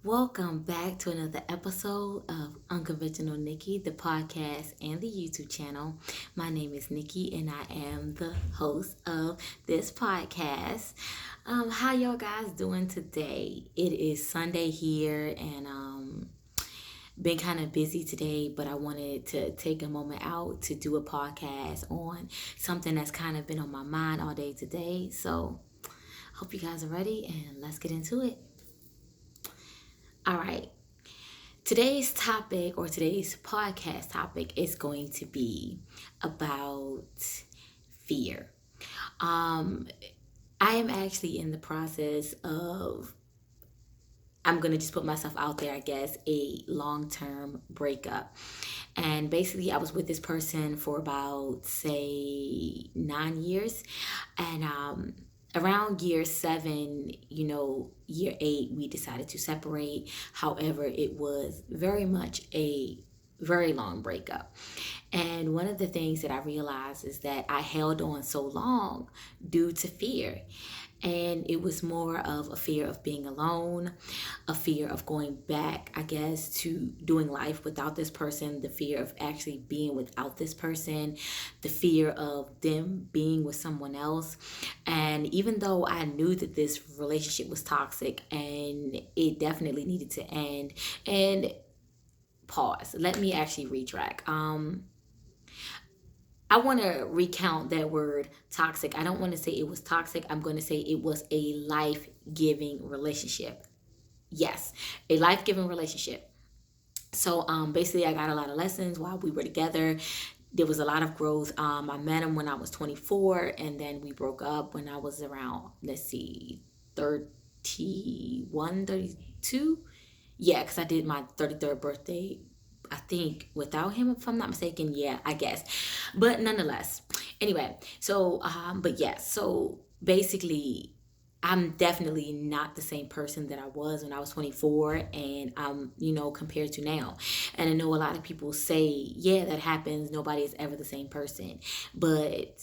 Welcome back to another episode of Unconventional Nikki, the podcast and the YouTube channel. My name is Nikki and I am the host of this podcast. How y'all guys doing today? It is Sunday here and been kind of busy today, but I wanted to take a moment out to do a podcast on something that's kind of been on my mind all day today. So, hope you guys are ready and let's get into it. All right. Today's topic or today's podcast topic is going to be about fear. I am actually in the process of, I'm going to just put myself out there, I guess, a long-term breakup. And basically, I was with this person for about, say, 9 years. And around year 7, year 8, we decided to separate. However, it was very much a very long breakup. And one of the things that I realized is that I held on so long due to fear. And it was more of a fear of being alone, a fear of going back, I guess, to doing life without this person, the fear of actually being without this person, the fear of them being with someone else. And even though I knew that this relationship was toxic and it definitely needed to end, and pause, let me actually retract. I want to recount that word toxic. I don't want to say it was toxic. I'm going to say it was a life-giving relationship. Yes, a life-giving relationship. So basically, I got a lot of lessons while we were together. There was a lot of growth. I met him when I was 24, and then we broke up when I was around, 31, 32. Yeah, because I did my 33rd birthday, I think, without him, if I'm not mistaken. Yeah, I guess. But nonetheless, anyway, so basically, I'm definitely not the same person that I was when I was 24 and compared to now. And I know a lot of people say, yeah, that happens. Nobody is ever the same person. But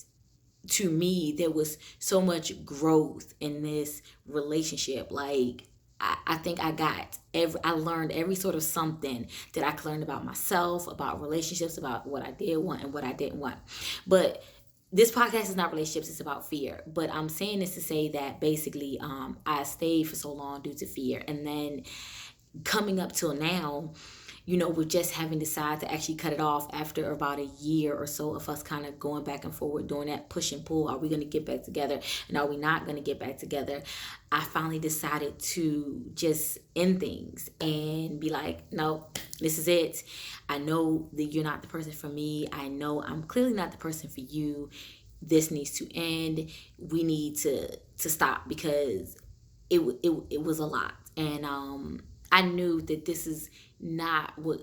to me, there was so much growth in this relationship. Like, I think I learned every sort of something that I could learn about myself, about relationships, about what I did want and what I didn't want. But this podcast is not relationships, it's about fear. But I'm saying this to say that basically I stayed for so long due to fear. And then coming up till now, with just having decided to actually cut it off after about a year or so of us kind of going back and forward, doing that push and pull. Are we going to get back together? And are we not going to get back together? I finally decided to just end things and be like, no, this is it. I know that you're not the person for me. I know I'm clearly not the person for you. This needs to end. We need to stop because it was a lot. And I knew that this is not what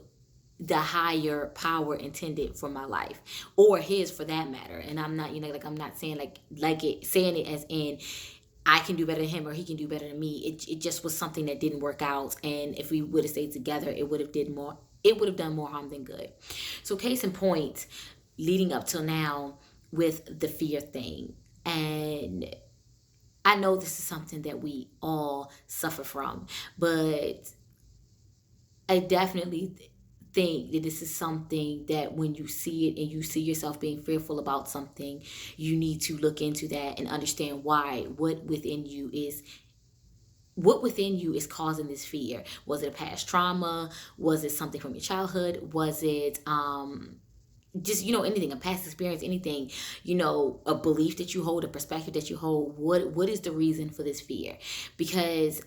the higher power intended for my life, or his for that matter. And I'm not, I'm not saying saying it as in I can do better than him or he can do better than me. It just was something that didn't work out. And if we would have stayed together, it would have done more harm than good. So case in point, leading up till now with the fear thing. And I know this is something that we all suffer from, but I definitely think that this is something that when you see it and you see yourself being fearful about something, you need to look into that and understand why, what within you is causing this fear. Was it a past trauma? Was it something from your childhood? Was it just anything, a past experience, anything, a belief that you hold, a perspective that you hold? What is the reason for this fear? Because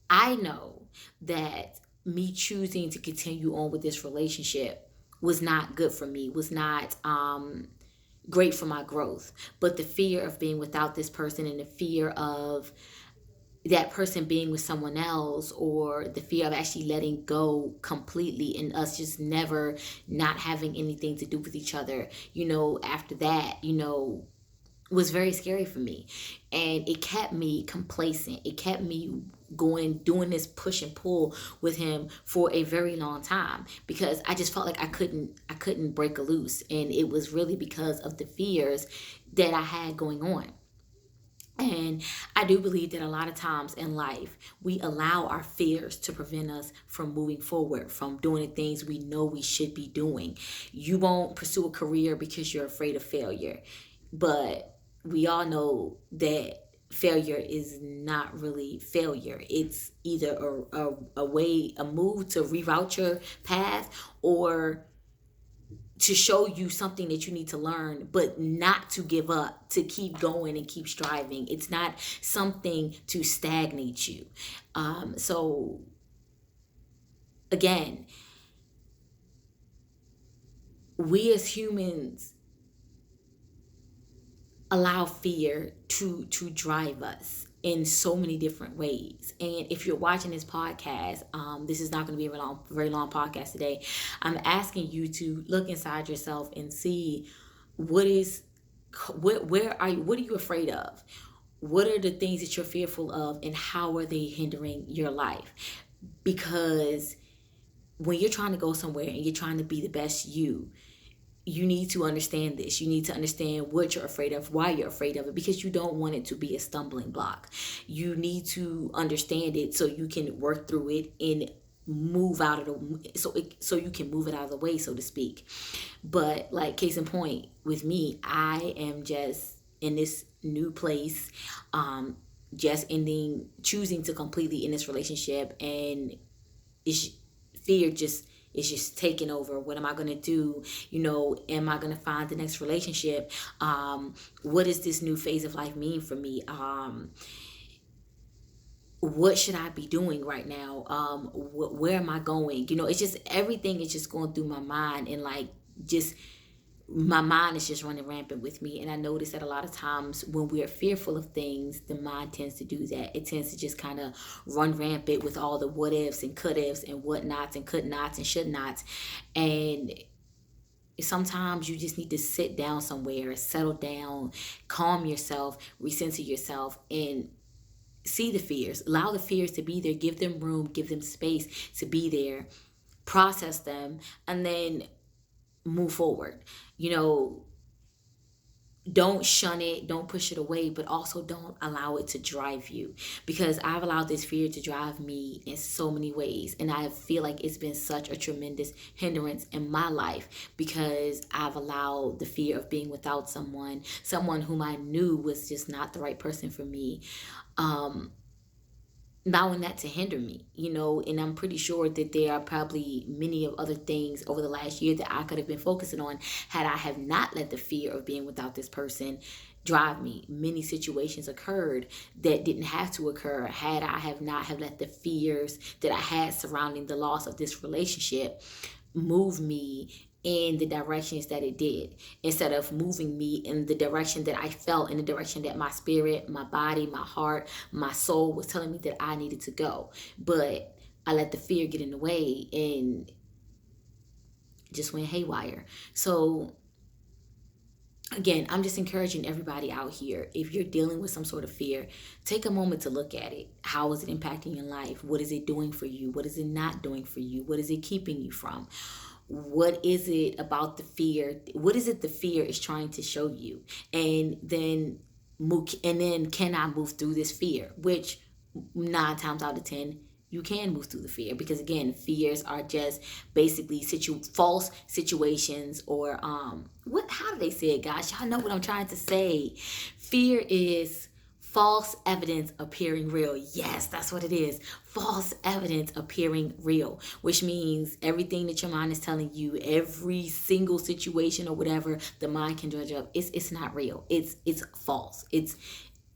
I know that me choosing to continue on with this relationship was not good for me, was not great for my growth. But the fear of being without this person and the fear of that person being with someone else, or the fear of actually letting go completely and us just never not having anything to do with each other, after that, was very scary for me. And it kept me complacent. It kept me doing this push and pull with him for a very long time because I just felt like I couldn't break loose. And it was really because of the fears that I had going on. And I do believe that a lot of times in life, we allow our fears to prevent us from moving forward, from doing the things we know we should be doing. You won't pursue a career because you're afraid of failure. But we all know that failure is not really failure. It's either a way, a move to reroute your path, or to show you something that you need to learn, but not to give up, to keep going and keep striving. It's not something to stagnate you. So, again, we as humans allow fear to drive us in so many different ways. And if you're watching this podcast, this is not going to be a very long podcast today. I'm asking you to look inside yourself and see what is where are you, what are you afraid of? What are the things that you're fearful of, and how are they hindering your life? Because when you're trying to go somewhere and you're trying to be the best you need to understand this. You need to understand what you're afraid of, why you're afraid of it, because you don't want it to be a stumbling block. You need to understand it so you can work through it and move out of the so you can move it out of the way, so to speak. But like, case in point with me, I am just in this new place, just ending, choosing to completely in this relationship, and it's fear just is just taking over. What am I going to do? Am I going to find the next relationship? What does this new phase of life mean for me? What should I be doing right now? Where am I going? It's just everything is just going through my mind, and like, just my mind is just running rampant with me. And I notice that a lot of times when we are fearful of things, the mind tends to do that. It tends to just kind of run rampant with all the what ifs and could ifs and whatnots and could nots and should nots. And sometimes you just need to sit down somewhere, settle down, calm yourself, recenter yourself, and see the fears. Allow the fears to be there. Give them room, give them space to be there. Process them, and then move forward. You know, don't shun it, don't push it away, but also don't allow it to drive you. Because I've allowed this fear to drive me in so many ways, and I feel like it's been such a tremendous hindrance in my life, because I've allowed the fear of being without someone whom I knew was just not the right person for me, allowing that to hinder me, and I'm pretty sure that there are probably many of other things over the last year that I could have been focusing on had I have not let the fear of being without this person drive me. Many situations occurred that didn't have to occur had I have not have let the fears that I had surrounding the loss of this relationship move me in the directions that it did, instead of moving me in the direction that I felt, in the direction that my spirit, my body, my heart, my soul was telling me that I needed to go. But I let the fear get in the way and just went haywire. So again, I'm just encouraging everybody out here, if you're dealing with some sort of fear, take a moment to look at it. How is it impacting your life? What is it doing for you? What is it not doing for you? What is it keeping you from? What is it about the fear? What is it the fear is trying to show you? And then can I move through this fear? Which 9 times out of 10, you can move through the fear, because again, fears are just basically false situations, or what how do they say it, guys? Y'all know what I'm trying to say. Fear is false evidence appearing real. Yes, that's what it is. False evidence appearing real, which means everything that your mind is telling you, every single situation or whatever the mind can dredge up, it's not real. It's false. It's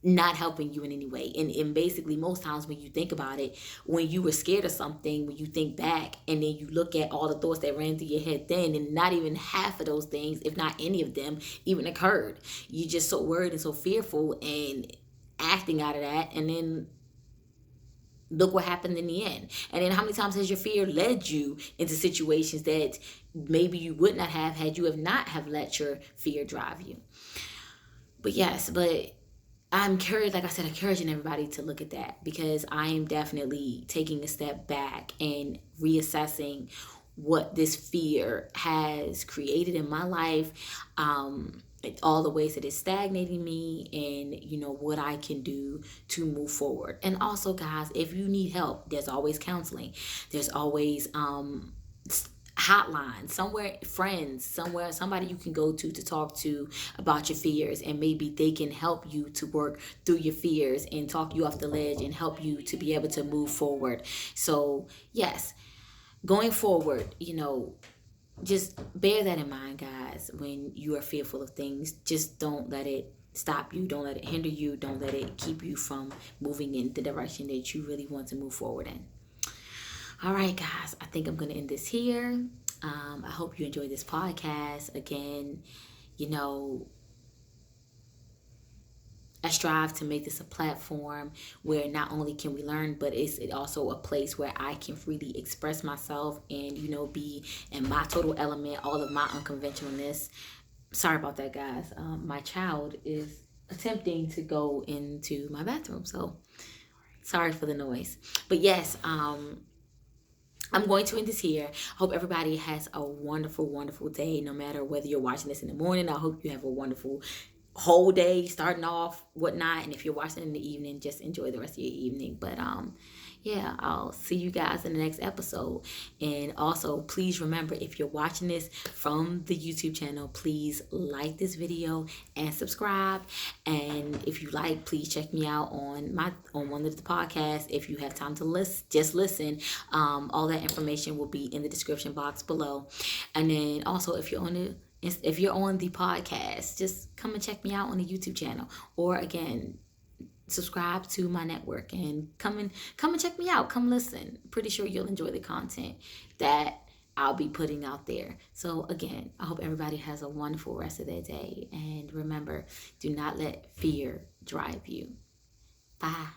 not helping you in any way. And basically, most times when you think about it, when you were scared of something, when you think back and then you look at all the thoughts that ran through your head then, and not even half of those things, if not any of them, even occurred. You're just so worried and so fearful and acting out of that, and then look what happened in the end. And then how many times has your fear led you into situations that maybe you would not have had you have not have let your fear drive you? But yes, but I'm curious, like I said, encouraging everybody to look at that, because I am definitely taking a step back and reassessing what this fear has created in my life, all the ways that it's stagnating me, and what I can do to move forward. And also, guys, if you need help, there's always counseling. There's always hotline somewhere, friends somewhere, somebody you can go to talk to about your fears, and maybe they can help you to work through your fears and talk you off the ledge and help you to be able to move forward. So yes, going forward, just bear that in mind, guys. When you are fearful of things, just don't let it stop you, don't let it hinder you, don't let it keep you from moving in the direction that you really want to move forward in. All right, guys, I think I'm going to end this here. I hope you enjoyed this podcast. Again, you know, I strive to make this a platform where not only can we learn, but it's also a place where I can freely express myself and, be in my total element, all of my unconventionalness. Sorry about that, guys. My child is attempting to go into my bathroom, so sorry for the noise. But yes, I'm going to end this here. Hope everybody has a wonderful, wonderful day. No matter whether you're watching this in the morning, I hope you have a wonderful whole day starting off, whatnot. And if you're watching in the evening, just enjoy the rest of your evening. But yeah, I'll see you guys in the next episode. And also, please remember, if you're watching this from the YouTube channel, please like this video and subscribe. And if you like, please check me out on one of the podcasts. If you have time to just listen. All that information will be in the description box below. And then also, if you're on the podcast, just come and check me out on the YouTube channel, or again, subscribe to my network and come and check me out. Come listen. Pretty sure you'll enjoy the content that I'll be putting out there. So again, I hope everybody has a wonderful rest of their day, and remember, do not let fear drive you. Bye.